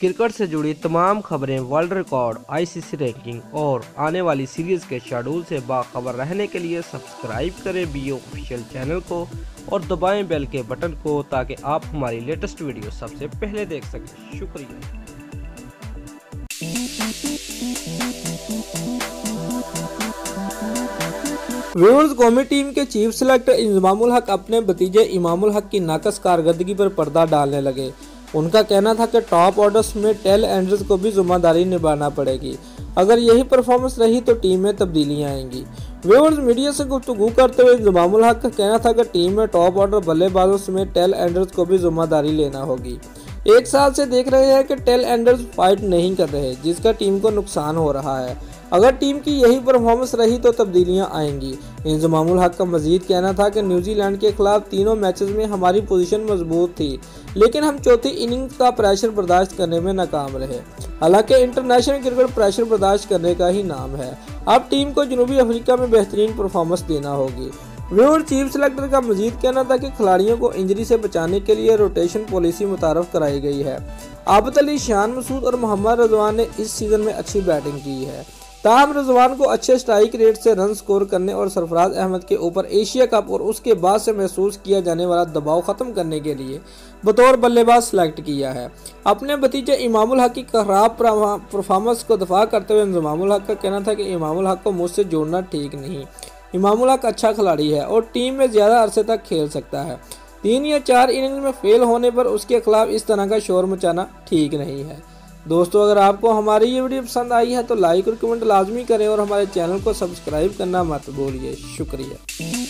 Cricket से जुड़ी तमाम खबरें, वर्ल्ड रिकॉर्ड, आईसीसी रैंकिंग और आने वाली सीरीज के शेड्यूल से बाखबर रहने के लिए सब्सक्राइब करें बीओ ऑफिशियल चैनल को और दबाएं बेल के बटन को ताकि आप हमारी लेटेस्ट वीडियो सबसे पहले देख सकें। शुक्रिया। व्यूअर्स, कौमी टीम के चीफ सेलेक्टर इंजमामुल हक अपने भतीजे इमामुल हक की नाकस कारकर्दगी पर पर्दा डालने लगे। उनका कहना था कि टॉप ऑर्डर्स में टेल एंडर्स को भी जिम्मेदारी निभाना पड़ेगी। अगर यही परफॉर्मेंस रही तो टीम में तब्दीलियां आएंगी। व्यूअर्स, मीडिया से गुफ्तगू करते हुए इंजमामुल हक का कहना था कि टीम में टॉप ऑर्डर बल्लेबाजों समेत टेल एंडर्स को भी जिम्मेदारी लेना होगी। एक साल से देख रहे हैं कि टेल एंडर्स फाइट नहीं कर रहे, जिसका टीम को नुकसान हो रहा है। अगर टीम की यही परफॉर्मेंस रही तो तब्दीलियां आएंगी। इंजमामुल हक का मजीद कहना था कि न्यूजीलैंड के खिलाफ तीनों मैचेस में हमारी पोजीशन मजबूत थी, लेकिन हम चौथी इनिंग्स का प्रेशर बर्दाश्त करने में नाकाम रहे। हालांकि इंटरनेशनल क्रिकेट प्रेशर बर्दाश्त करने का ही नाम है। अब टीम को जनूबी अफ्रीका में बेहतरीन परफॉर्मेंस देना होगी। व्यूअर, चीफ सेलेक्टर का मजीद कहना था कि खिलाड़ियों को इंजरी से बचाने के लिए रोटेशन पॉलिसी मुतारफ कराई गई है। आबिद अली, शान मसूद और मोहम्मद रिजवान ने इस सीजन में अच्छी बैटिंग की है। ताहम रिजवान को अच्छे स्ट्राइक रेट से रन स्कोर करने और सरफराज अहमद के ऊपर एशिया कप और उसके बाद से महसूस किया जाने वाला दबाव खत्म करने के लिए बतौर बल्लेबाज सेलेक्ट किया है। अपने भतीजे इमामुल हक की खराब परफॉर्मेंस को दफा करते हुए इमामुल हक का कहना था कि इमामुल हक को मुझसे जोड़ना ठीक नहीं। इमामुल हक अच्छा खिलाड़ी है और टीम में ज्यादा अरसे तक खेल सकता है। 3 या 4 इनिंग्स में फेल होने पर उसके खिलाफ इस तरह का शोर मचाना ठीक नहीं है। दोस्तों, अगर आपको हमारी ये वीडियो पसंद आई है तो लाइक और कमेंट लाजमी करें और हमारे चैनल को सब्सक्राइब करना मत भूलिए। शुक्रिया।